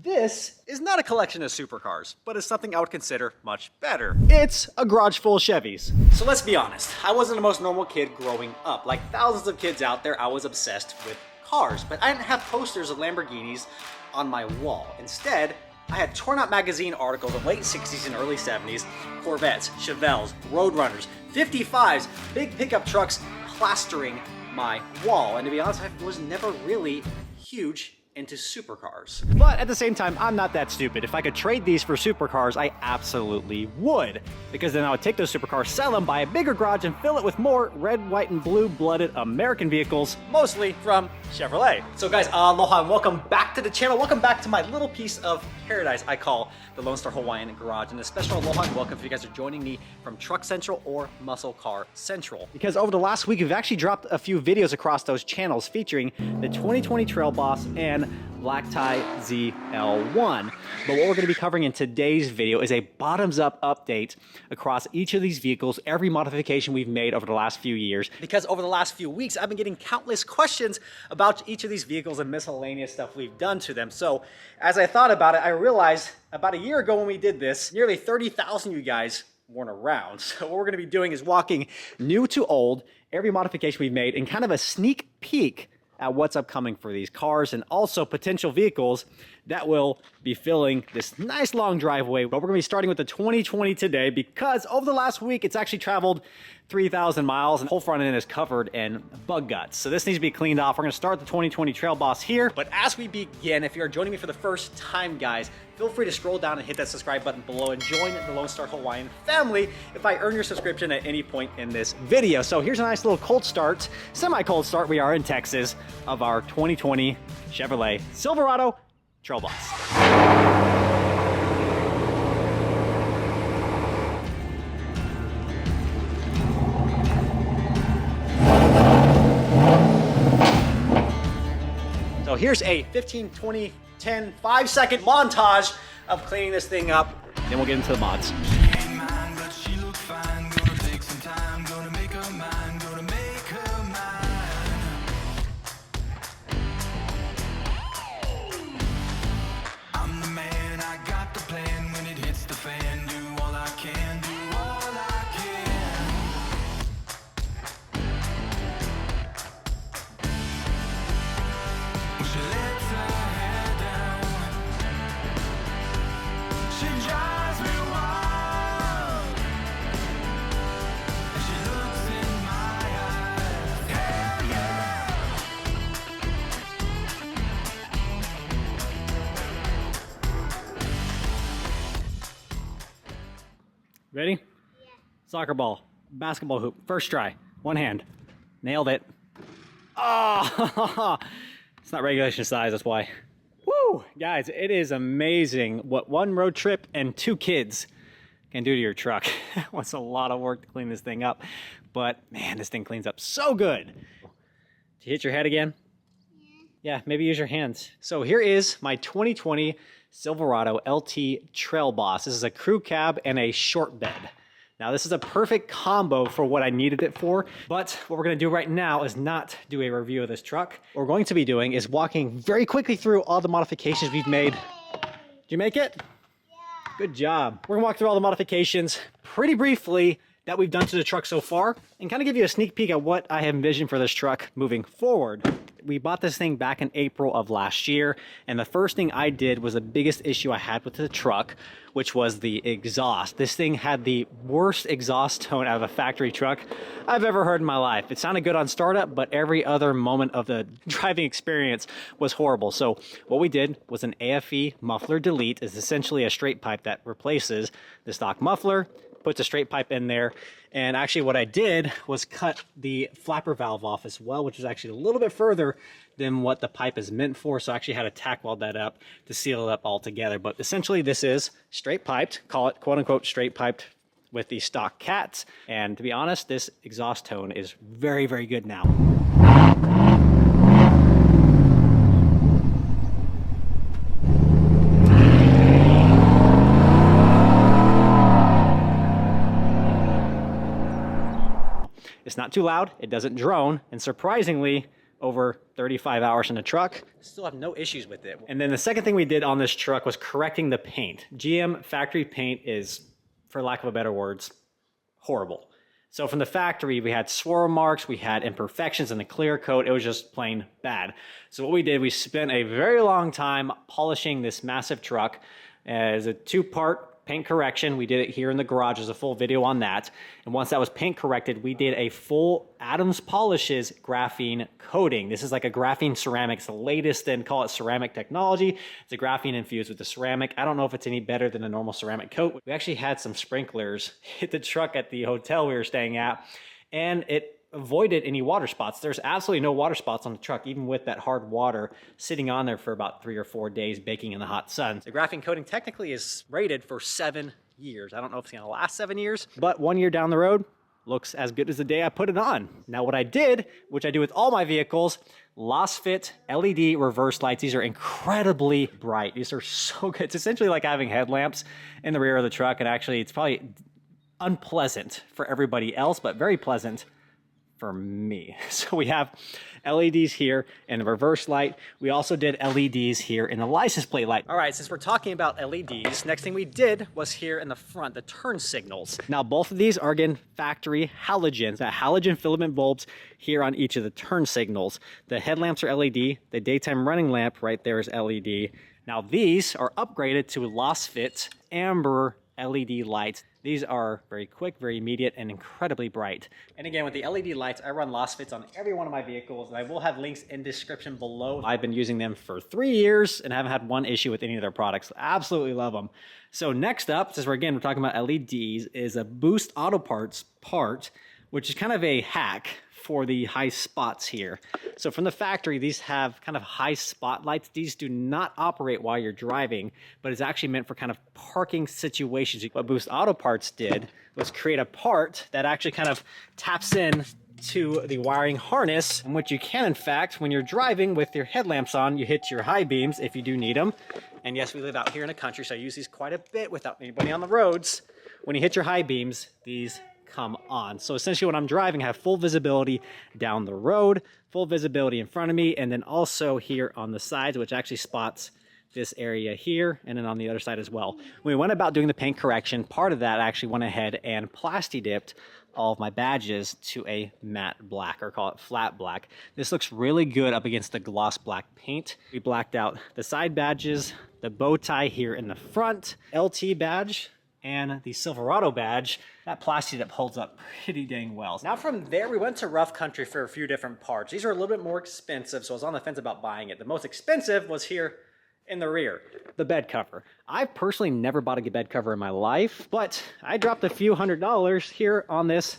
This is not a collection of supercars, but is something I would consider much better. It's a garage full of Chevys. So let's be honest, I wasn't the most normal kid growing up. Like thousands of kids out there, I was obsessed with cars, but I didn't have posters of Lamborghinis on my wall. Instead, I had torn out magazine articles of late 60s and early 70s, Corvettes, Chevelles, Roadrunners, 55s, big pickup trucks plastering my wall. And to be honest, I was never really huge into supercars. But at the same time, I'm not that stupid. If I could trade these for supercars, I absolutely would. Because then I would take those supercars, sell them, buy a bigger garage, and fill it with more red, white, and blue-blooded American vehicles, mostly from Chevrolet. So guys, aloha and welcome back to the channel. Welcome back to my little piece of paradise I call the Lonestar Hawaiian Garage. And a special aloha and welcome if you guys are joining me from Truck Central or Muscle Car Central. Because over the last week, we've actually dropped a few videos across those channels featuring the 2020 Trail Boss and Black Tie ZL1. But what we're going to be covering in today's video is a bottoms-up update across each of these vehicles, every modification we've made over the last few years. Because over the last few weeks, I've been getting countless questions about each of these vehicles and miscellaneous stuff we've done to them. So as I thought about it, I realized about a year ago when we did this, nearly 30,000 of you guys weren't around. So what we're going to be doing is walking new to old, every modification we've made, and kind of a sneak peek at what's upcoming for these cars and also potential vehicles that will be filling this nice long driveway. But we're gonna be starting with the 2020 today because over the last week, it's actually traveled 3,000 miles and the whole front end is covered in bug guts. So this needs to be cleaned off. We're gonna start the 2020 Trail Boss here. But as we begin, if you're joining me for the first time, guys, feel free to scroll down and hit that subscribe button below and join the Lonestar Hawaiian family if I earn your subscription at any point in this video. So here's a nice little cold start, semi-cold start, we are in Texas, of our 2020 Chevrolet Silverado Trail Boss. So here's a 15, 20, 10, 5-second montage of cleaning this thing up. Then we'll get into the mods. Ready? Yeah. Soccer ball, basketball hoop, first try, one hand. Nailed it. Oh, it's not regulation size, that's why. Woo! Guys, it is amazing what one road trip and 2 kids can do to your truck. It was a lot of work to clean this thing up, but man, this thing cleans up so good. Did you hit your head again? Yeah, maybe use your hands. So here is my 2020 Silverado LT Trail Boss. This is a crew cab and a short bed. Now this is a perfect combo for what I needed it for, but what we're gonna do right now is not do a review of this truck. What we're going to be doing is walking very quickly through all the modifications we've made. Did you make it? Yeah. Good job. We're gonna walk through all the modifications pretty briefly that we've done to the truck so far and kind of give you a sneak peek at what I have envisioned for this truck moving forward. We bought this thing back in April of last year, and the first thing I did was the biggest issue I had with the truck, which was the exhaust. This thing had the worst exhaust tone out of a factory truck I've ever heard in my life. It sounded good on startup, but every other moment of the driving experience was horrible. So what we did was an AFE muffler delete. Is essentially a straight pipe that replaces the stock muffler, puts a straight pipe in there. And actually what I did was cut the flapper valve off as well, which is actually a little bit further than what the pipe is meant for. So I actually had to tack weld that up to seal it up all together. But essentially this is straight piped, call it quote unquote straight piped with the stock cats. And to be honest, this exhaust tone is very, very good now. It's not too loud, it doesn't drone, and surprisingly, over 35 hours in the truck. Still have no issues with it. And then the second thing we did on this truck was correcting the paint. GM factory paint is, for lack of a better words, horrible. So from the factory, we had swirl marks, we had imperfections in the clear coat. It was just plain bad. So what we did, we spent a very long time polishing this massive truck as a two-part paint correction. We did it here in the garage. There's a full video on that. And once that was paint corrected, we did a full Adams Polishes graphene coating. This is like a graphene ceramic. It's the latest in, call it ceramic technology. It's a graphene infused with the ceramic. I don't know if it's any better than a normal ceramic coat. We actually had some sprinklers hit the truck at the hotel we were staying at, and it avoided any water spots. There's absolutely no water spots on the truck, even with that hard water sitting on there for about 3 or 4 days baking in the hot sun. The graphene coating technically is rated for 7 years. I don't know if it's gonna last 7 years, but 1 year down the road, looks as good as the day I put it on. Now what I did, which I do with all my vehicles, Lost Fit LED reverse lights. These are incredibly bright. These are so good. It's essentially like having headlamps in the rear of the truck, and actually it's probably unpleasant for everybody else, but very pleasant for me. So we have LEDs here in the reverse light. We also did LEDs here in the license plate light. All right, since we're talking about LEDs, next thing we did was here in the front, the turn signals. Now both of these are again factory halogens, that halogen filament bulbs here on each of the turn signals. The headlamps are LED, the daytime running lamp right there is LED. Now these are upgraded to Lost Fit amber LED lights. These are very quick, very immediate, and incredibly bright. And again, with the LED lights, I run Lost Fits on every one of my vehicles, and I will have links in description below. I've been using them for 3 years and haven't had one issue with any of their products. Absolutely love them. So next up, since we're talking about LEDs, is a Boost Auto Parts part, which is kind of a hack for the high spots here. So from the factory, these have kind of high spotlights. These do not operate while you're driving, but it's actually meant for kind of parking situations. What Boost Auto Parts did was create a part that actually kind of taps in to the wiring harness, in which you can, in fact, when you're driving with your headlamps on, you hit your high beams if you do need them. And yes, we live out here in the country, so I use these quite a bit without anybody on the roads. When you hit your high beams, these come on. So essentially when I'm driving, I have full visibility down the road, full visibility in front of me, and then also here on the sides, which actually spots this area here, and then on the other side as well. When we went about doing the paint correction, part of that actually went ahead and plasti dipped all of my badges to a matte black, or call it flat black. This looks really good up against the gloss black paint. We blacked out the side badges, the bow tie here in the front, LT badge, and the Silverado badge. That plasti dip holds up pretty dang well. Now from there, we went to Rough Country for a few different parts. These are a little bit more expensive, so I was on the fence about buying it. The most expensive was here in the rear, the bed cover. I've personally never bought a bed cover in my life, but I dropped a few $100s here on this,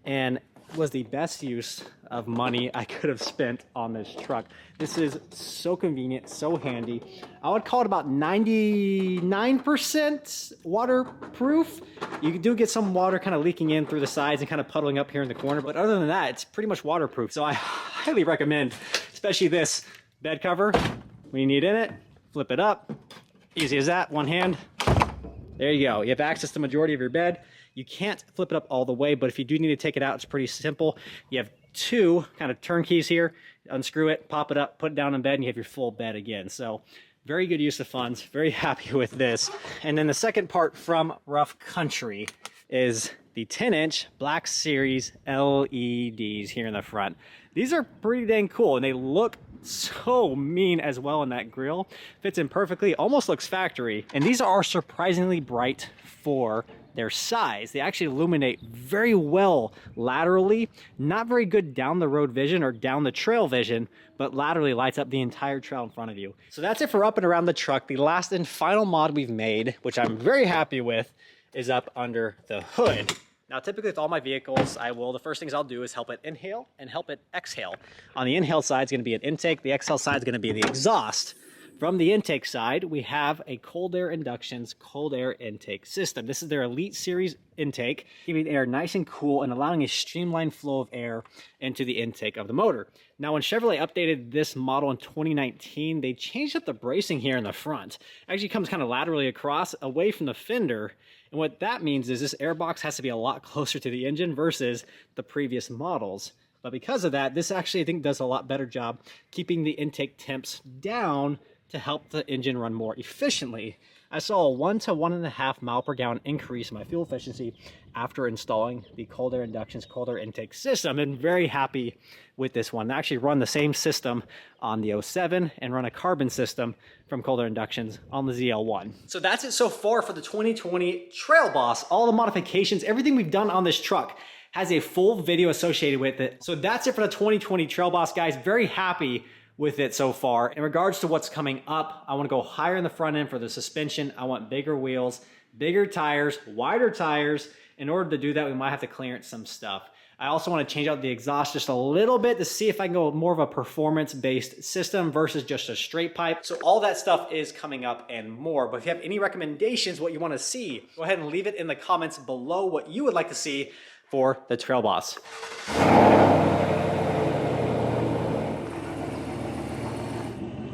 and was the best use of money I could have spent on this truck. This is so convenient, so handy. I would call it about 99% waterproof. You do get some water kind of leaking in through the sides and kind of puddling up here in the corner, but other than that, it's pretty much waterproof. So I highly recommend, especially this bed cover. When you need in it, flip it up. Easy as that, one hand. There you go. You have access to the majority of your bed. You can't flip it up all the way, but if you do need to take it out, it's pretty simple. You have 2 kind of turnkeys here. Unscrew it, pop it up, put it down in bed, and you have your full bed again. So very good use of funds. Very happy with this. And then the second part from Rough Country is the 10-inch Black Series LEDs here in the front. These are pretty dang cool, and they look so mean as well in that grill. Fits in perfectly, almost looks factory. And these are surprisingly bright for their size. They actually illuminate very well laterally, not very good down the road vision or down the trail vision, but laterally lights up the entire trail in front of you. So that's it for up and around the truck. The last and final mod we've made, which I'm very happy with, is up under the hood. Now, typically with all my vehicles, the first things I'll do is help it inhale and help it exhale. On the inhale side is going to be an intake. The exhale side is going to be the exhaust. From the intake side, we have a Cold Air Inductions cold air intake system. This is their Elite Series intake, keeping air nice and cool and allowing a streamlined flow of air into the intake of the motor. Now, when Chevrolet updated this model in 2019, they changed up the bracing here in the front. It actually comes kind of laterally across, away from the fender. And what that means is this airbox has to be a lot closer to the engine versus the previous models. But because of that, this actually I think does a lot better job keeping the intake temps down to help the engine run more efficiently. I saw a 1 to 1.5 mile per gallon increase in my fuel efficiency after installing the cold air induction's cold air intake system, and very happy with this one. I actually run the same system on the 07 and run a carbon system from cold air inductions on the ZL1. So that's it so far for the 2020 Trail Boss. All the modifications, everything we've done on this truck has a full video associated with it. So that's it for the 2020 Trail Boss, guys. Very happy with it so far. In regards to what's coming up, I want to go higher in the front end for the suspension. I want bigger wheels, bigger tires, wider tires. In order to do that, we might have to clearance some stuff. I also want to change out the exhaust just a little bit to see if I can go with more of a performance-based system versus just a straight pipe. So all that stuff is coming up and more. But if you have any recommendations, what you want to see, go ahead and leave it in the comments below what you would like to see for the Trail Boss.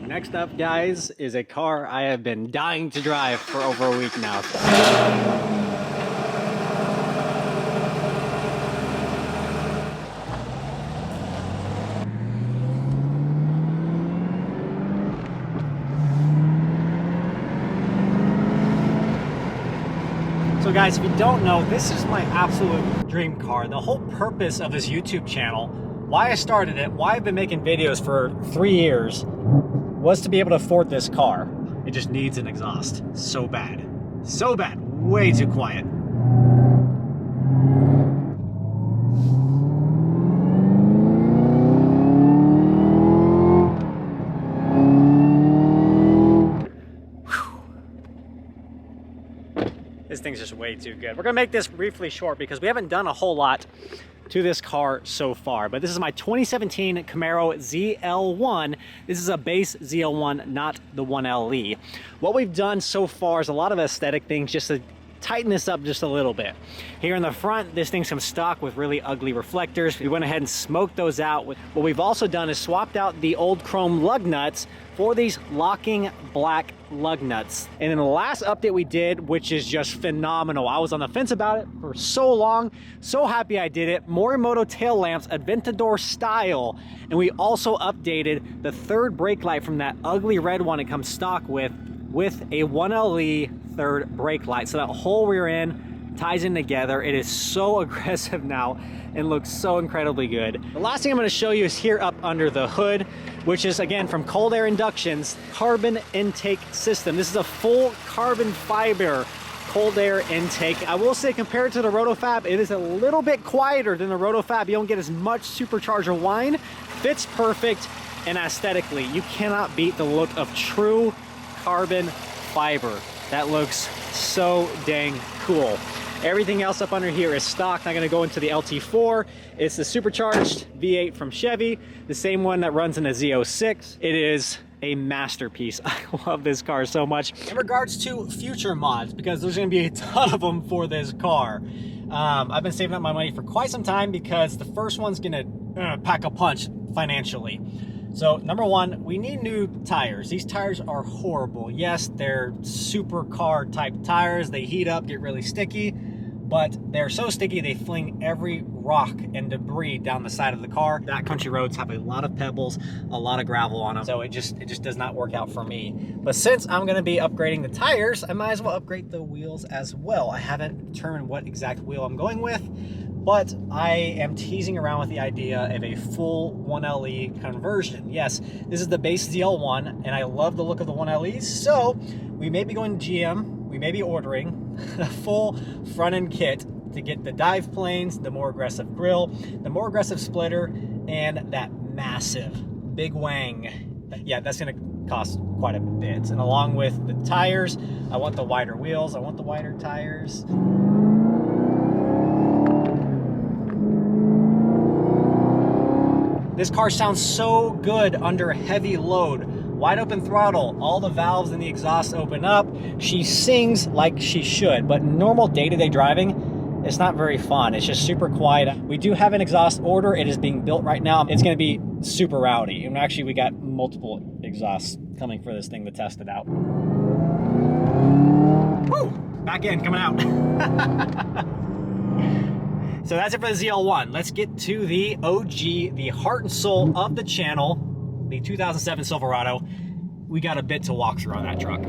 Next up, guys, is a car I have been dying to drive for over a week now. So guys, if you don't know, this is my absolute dream car. The whole purpose of this YouTube channel, why I started it, why I've been making videos for 3 years, was to be able to afford this car. It just needs an exhaust so bad. So bad. Way too quiet. This thing's just way too good. We're gonna make this briefly short because we haven't done a whole lot to this car so far, but this is my 2017 Camaro ZL1. This is a base ZL1, not the 1LE. What we've done so far is a lot of aesthetic things just to tighten this up just a little bit. Here in the front, this thing's come stock with really ugly reflectors. We went ahead and smoked those out. What we've also done is swapped out the old chrome lug nuts for these locking black lug nuts. And then the last update we did, which is just phenomenal. I was on the fence about it for so long. So happy I did it. Morimoto tail lamps, Aventador style. And we also updated the third brake light from that ugly red one it comes stock with a 1LE third brake light. So that whole rear end ties in together. It is so aggressive now and looks so incredibly good. The last thing I'm gonna show you is here up under the hood, which is again from Cold Air Induction's carbon intake system. This is a full carbon fiber cold air intake. I will say compared to the Rotofab, it is a little bit quieter than the Rotofab. You don't get as much supercharger whine. Fits perfect, and aesthetically, you cannot beat the look of true carbon fiber. That looks so dang cool. Everything else up under here is stock. Not gonna go into the LT4. It's the supercharged V8 from Chevy, the same one that runs in a Z06. It is a masterpiece. I love this car so much. In regards to future mods, because there's gonna be a ton of them for this car, I've been saving up my money for quite some time because the first one's gonna pack a punch financially. So number one, we need new tires. These tires are horrible. Yes, they're supercar type tires. They heat up, get really sticky, but they're so sticky they fling every rock and debris down the side of the car. Backcountry roads have a lot of pebbles, a lot of gravel on them, so it just does not work out for me. But since I'm gonna be upgrading the tires, I might as well upgrade the wheels as well. I haven't determined what exact wheel I'm going with, but I am teasing around with the idea of a full 1LE conversion. Yes, this is the base ZL1, and I love the look of the 1LEs, so we may be going to GM, we may be ordering a full front-end kit to get the dive planes, the more aggressive grille, the more aggressive splitter, and that massive big wang. Yeah, that's gonna cost quite a bit. And along with the tires, I want the wider wheels, I want the wider tires. This car sounds so good under heavy load. Wide open throttle, all the valves in the exhaust open up. She sings like she should, but normal day-to-day driving, it's not very fun. It's just super quiet. We do have an exhaust order. It is being built right now. It's gonna be super rowdy. And actually we got multiple exhausts coming for this thing to test it out. Woo! Back in, coming out. So that's it for the ZL1. Let's get to the OG, the heart and soul of the channel, the 2007 Silverado. We got a bit to walk through on that truck.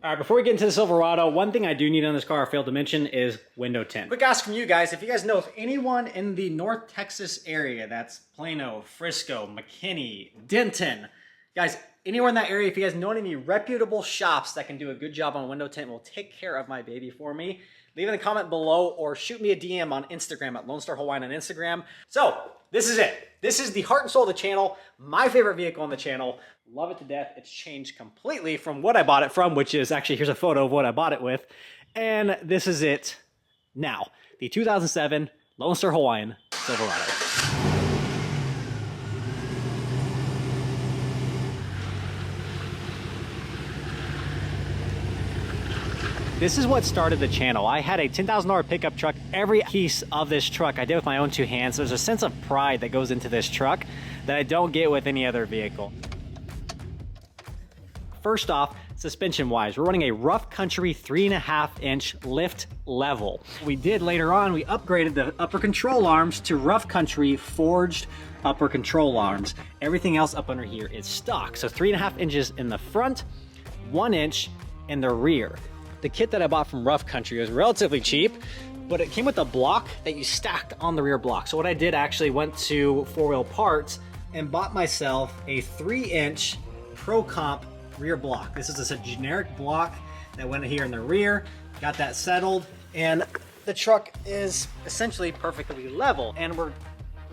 All right, before we get into the Silverado, one thing I do need on this car I failed to mention is window tint. Quick ask from you guys, if you guys know of anyone in the North Texas area, that's Plano, Frisco, McKinney, Denton, guys, anywhere in that area, if you guys know any reputable shops that can do a good job on window tint and will take care of my baby for me, leave in a comment below or shoot me a DM on Instagram at Lonestar Hawaiian on Instagram. So, this is it. This is the heart and soul of the channel, my favorite vehicle on the channel. Love it to death. It's changed completely from what I bought it from, which is actually, here's a photo of what I bought it with. And this is it now. The 2007 Lonestar Hawaiian Silverado. This is what started the channel. I had a $10,000 pickup truck. Every piece of this truck I did with my own two hands. There's a sense of pride that goes into this truck that I don't get with any other vehicle. First off, suspension-wise, we're running a rough country 3.5-inch lift level. We did later on, we upgraded the upper control arms to rough country forged upper control arms. Everything else up under here is stock. So 3.5 inches in the front, 1 inch in the rear. The kit that I bought from Rough Country was relatively cheap, but it came with a block that you stacked on the rear block. So what I did, actually went to 4-Wheel Parts and bought myself a 3-inch Pro Comp rear block. This is a generic block that went here in the rear, got that settled, and the truck is essentially perfectly level. And we're,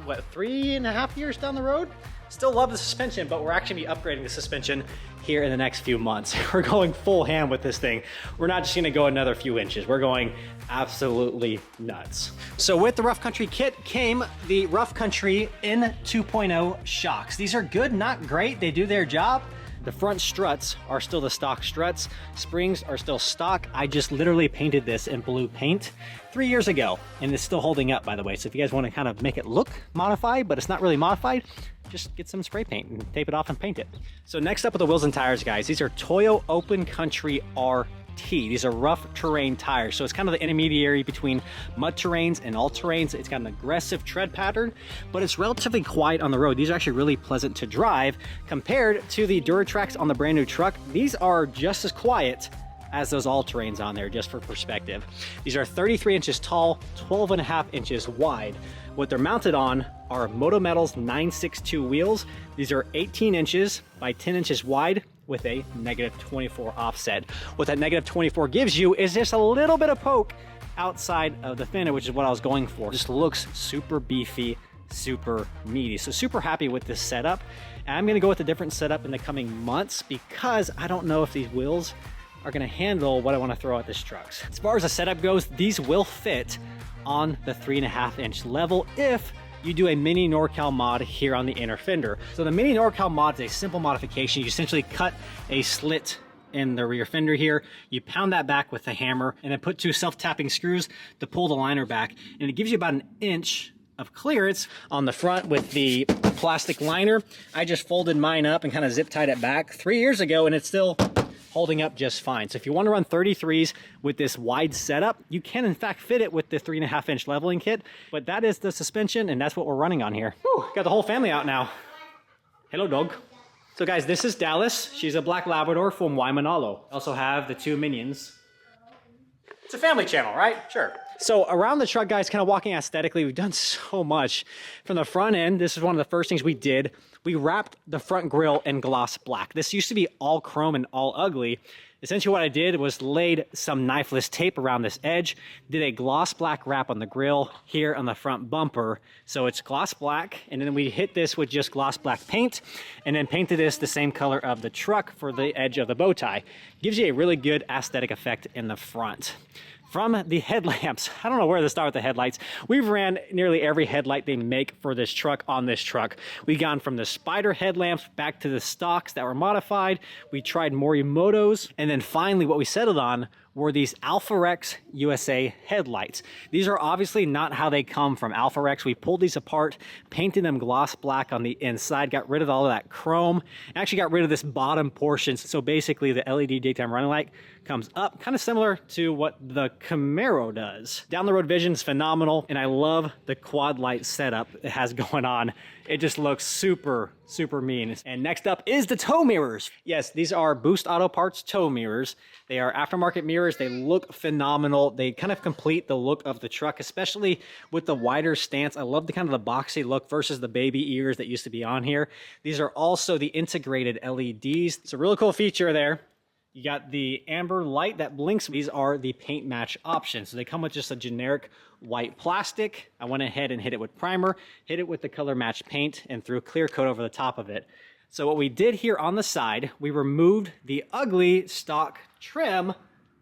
what, 3.5 years down the road? Still love the suspension, but we're actually gonna be upgrading the suspension here in the next few months. We're going full ham with this thing. We're not just gonna go another few inches. We're going absolutely nuts. So with the Rough Country kit came the Rough Country N 2.0 shocks. These are good, not great. They do their job. The front struts are still the stock struts. Springs are still stock. I just literally painted this in blue paint 3 years ago, and it's still holding up, by the way. So if you guys want to kind of make it look modified, but it's not really modified, just get some spray paint and tape it off and paint it. So next up with the wheels and tires, guys. These are Toyo Open Country RT. These are rough terrain tires. So it's kind of the intermediary between mud terrains and all terrains. It's got an aggressive tread pattern, but it's relatively quiet on the road. These are actually really pleasant to drive compared to the Duratrax on the brand new truck. These are just as quiet as those all-terrains on there, just for perspective. These are 33 inches tall, 12.5 inches wide. What they're mounted on are Moto Metal's 962 wheels. These are 18 inches by 10 inches wide with a -24 offset. What that -24 gives you is just a little bit of poke outside of the fender, which is what I was going for. Just looks super beefy, super meaty. So super happy with this setup. And I'm gonna go with a different setup in the coming months because I don't know if these wheels are gonna handle what I wanna throw at this truck. As far as the setup goes, these will fit on the 3.5-inch level if you do a mini NorCal mod here on the inner fender. So the mini NorCal mod is a simple modification. You essentially cut a slit in the rear fender here, you pound that back with a hammer, and then put 2 self-tapping screws to pull the liner back, and it gives you about 1 inch of clearance on the front with the plastic liner. I just folded mine up and kind of zip tied it back 3 years ago, and it's still holding up just fine. So if you want to run 33s with this wide setup, you can in fact fit it with the 3.5-inch leveling kit, but that is the suspension and that's what we're running on here. Whew, got the whole family out now. Hello, dog. So guys, this is Dallas. She's a black Labrador from Waimanalo. Also have the 2 minions. It's a family channel, right? Sure. So around the truck, guys, kind of walking aesthetically, we've done so much. From the front end, this is one of the first things we did. We wrapped the front grille in gloss black. This used to be all chrome and all ugly. Essentially what I did was laid some knifeless tape around this edge, did a gloss black wrap on the grille here on the front bumper. So it's gloss black, and then we hit this with just gloss black paint, and then painted this the same color of the truck for the edge of the bow tie. Gives you a really good aesthetic effect in the front. From the headlamps, I don't know where to start with the headlights. We've ran nearly every headlight they make for this truck on this truck. We've gone from the spider headlamps back to the stocks that were modified. We tried Morimoto's, and then finally what we settled on were these Alpharex USA headlights. These are obviously not how they come from Alpharex. We pulled these apart, painted them gloss black on the inside, got rid of all of that chrome, and actually got rid of this bottom portion. So basically the LED daytime running light comes up, kind of similar to what the Camaro does. Down the road vision is phenomenal, and I love the quad light setup it has going on. It just looks super, super mean. And next up is the tow mirrors. Yes, these are Boost Auto Parts tow mirrors. They are aftermarket mirrors. They look phenomenal. They kind of complete the look of the truck, especially with the wider stance. I love the kind of the boxy look versus the baby ears that used to be on here. These are also the integrated LEDs. It's a really cool feature there. You got the amber light that blinks. These are the paint match options. So they come with just a generic white plastic. I went ahead and hit it with primer, hit it with the color match paint, and threw a clear coat over the top of it. So what we did here on the side, we removed the ugly stock trim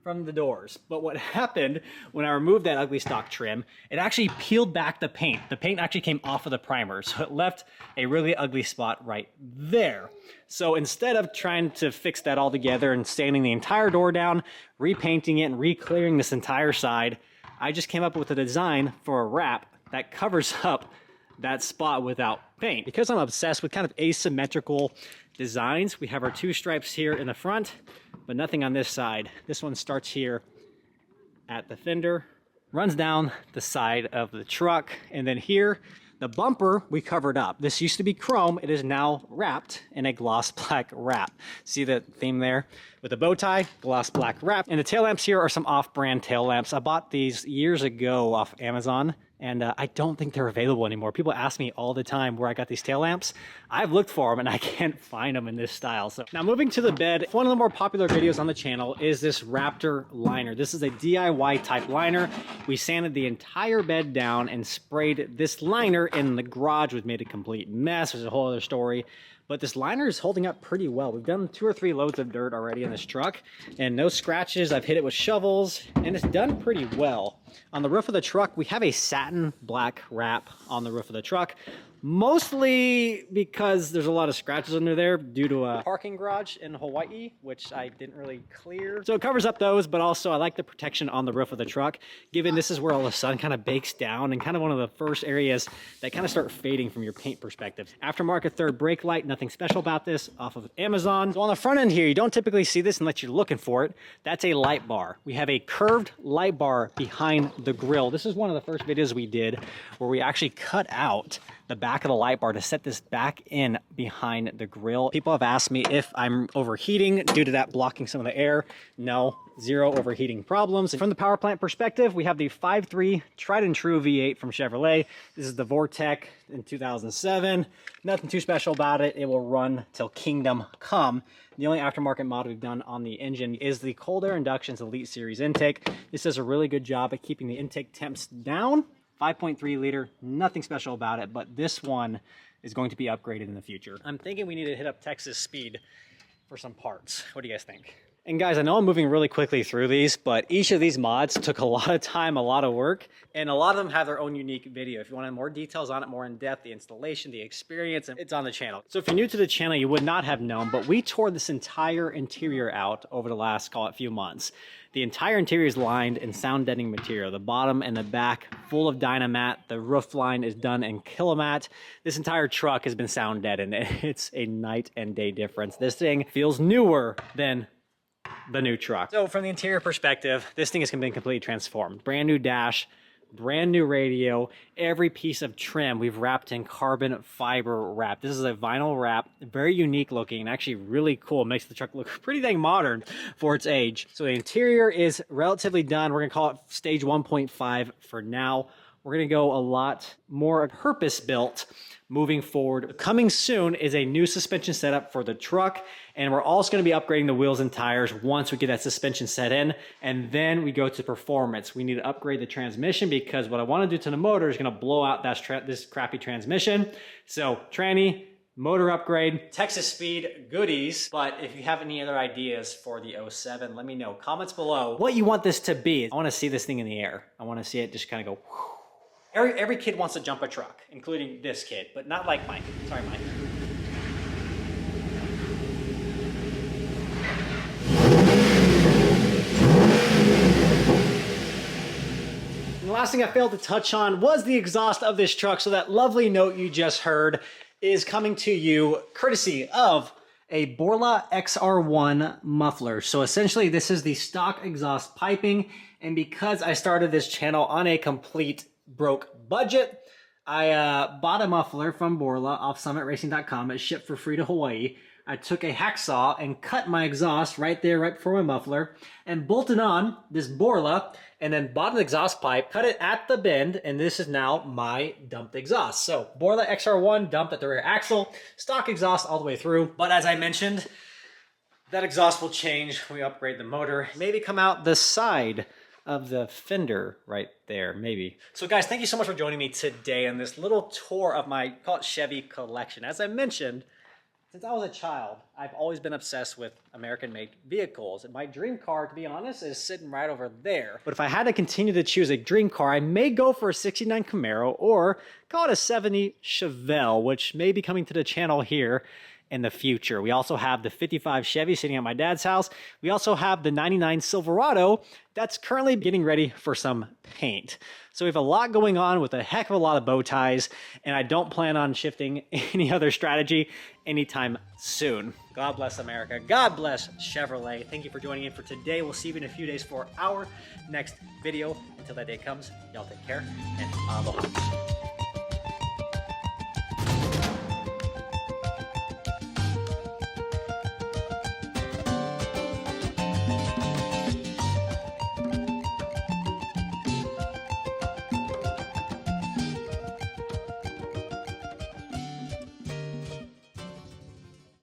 from the doors. But what happened when I removed that ugly stock trim, it actually peeled back the paint. The paint actually came off of the primer, so it left a really ugly spot right there. So instead of trying to fix that all together and sanding the entire door down, repainting it and re-clearing this entire side, I just came up with a design for a wrap that covers up that spot without paint. Because I'm obsessed with kind of asymmetrical designs, we have our two stripes here in the front, but nothing on this side. This one starts here at the fender, runs down the side of the truck, and then here, the bumper we covered up. This used to be chrome. It is now wrapped in a gloss black wrap. See the theme there? With a bow tie, gloss black wrap. And the tail lamps here are some off-brand tail lamps. I bought these years ago off Amazon, and I don't think they're available anymore. People ask me all the time where I got these tail lamps. I've looked for them and I can't find them in this style. So now moving to the bed, one of the more popular videos on the channel is this Raptor liner. This is a DIY type liner. We sanded the entire bed down and sprayed this liner in the garage, which made a complete mess. There's a whole other story. But this liner is holding up pretty well. We've done 2 or 3 loads of dirt already in this truck and no scratches. I've hit it with shovels and it's done pretty well. On the roof of the truck, we have a satin black wrap on the roof of the truck. Mostly because there's a lot of scratches under there due to a parking garage in Hawaii, which I didn't really clear. So it covers up those, but also I like the protection on the roof of the truck, given this is where all the sun kind of bakes down and kind of one of the first areas that kind of start fading from your paint perspective. Aftermarket third brake light, nothing special about this, off of Amazon. So on the front end here, you don't typically see this unless you're looking for it. That's a light bar. We have a curved light bar behind the grill. This is one of the first videos we did where we actually cut out the back of the light bar to set this back in behind the grill. People have asked me if I'm overheating due to that blocking some of the air. No, zero overheating problems. And from the power plant perspective, we have the 5.3 tried and true V8 from Chevrolet. This is the Vortec in 2007. Nothing too special about it. It will run till kingdom come. The only aftermarket mod we've done on the engine is the Cold Air Inductions Elite Series intake. This does a really good job at keeping the intake temps down. 5.3 liter, nothing special about it, but this one is going to be upgraded in the future. I'm thinking we need to hit up Texas Speed for some parts. What do you guys think? And guys, I know I'm moving really quickly through these, but each of these mods took a lot of time, a lot of work, and a lot of them have their own unique video. If you want more details on it, more in depth, the installation, the experience, it's on the channel. So if you're new to the channel, you would not have known, but we tore this entire interior out over the last, call it, few months. The entire interior is lined in sound deadening material. The bottom and the back full of Dynamat. The roof line is done in Kilomat. This entire truck has been sound deadened. It's a night and day difference. This thing feels newer than the new truck. So from the interior perspective, this thing has been completely transformed. Brand new dash, brand new radio, every piece of trim we've wrapped in carbon fiber wrap. This is a vinyl wrap, very unique looking and actually really cool. It makes the truck look pretty dang modern for its age. So the interior is relatively done. We're gonna call it stage 1.5 for now. We're gonna go a lot more purpose built moving forward. Coming soon is a new suspension setup for the truck, and we're also going to be upgrading the wheels and tires once we get that suspension set in, and then we go to performance. We need to upgrade the transmission because what I want to do to the motor is going to blow out this crappy transmission. So tranny, motor upgrade, Texas Speed goodies. But if you have any other ideas for the 07, let me know. Comments below what you want this to be. I want to see this thing in the air. I want to see it just kind of go whew. Every kid wants to jump a truck, including this kid, but not like Mike. Sorry, Mike. last thing I failed to touch on was the exhaust of this truck. So that lovely note you just heard is coming to you courtesy of a Borla XR1 muffler. So essentially this is the stock exhaust piping. And because I started this channel on a complete broke budget, I bought a muffler from Borla off summitracing.com. It shipped for free to Hawaii. I took a hacksaw and cut my exhaust right there, right before my muffler, and bolted on this Borla, and then bought an exhaust pipe, cut it at the bend, and this is now my dumped exhaust. So Borla XR1 dumped at the rear axle, stock exhaust all the way through. But as I mentioned, that exhaust will change when we upgrade the motor. Maybe come out the side of the fender right there, maybe. So guys, thank you so much for joining me today on this little tour of my, call it Chevy collection. As I mentioned, since I was a child, I've always been obsessed with American-made vehicles. And my dream car, to be honest, is sitting right over there. But if I had to continue to choose a dream car, I may go for a 69 Camaro or call it a 70 Chevelle, which may be coming to the channel here in the future. We also have the 55 Chevy sitting at my dad's house. We also have the 99 Silverado that's currently getting ready for some paint. So we have a lot going on with a heck of a lot of bow ties, and I don't plan on shifting any other strategy anytime soon. God bless America. God bless Chevrolet. Thank you for joining in for today. We'll see you in a few days for our next video. Until that day comes, y'all take care, and aloha.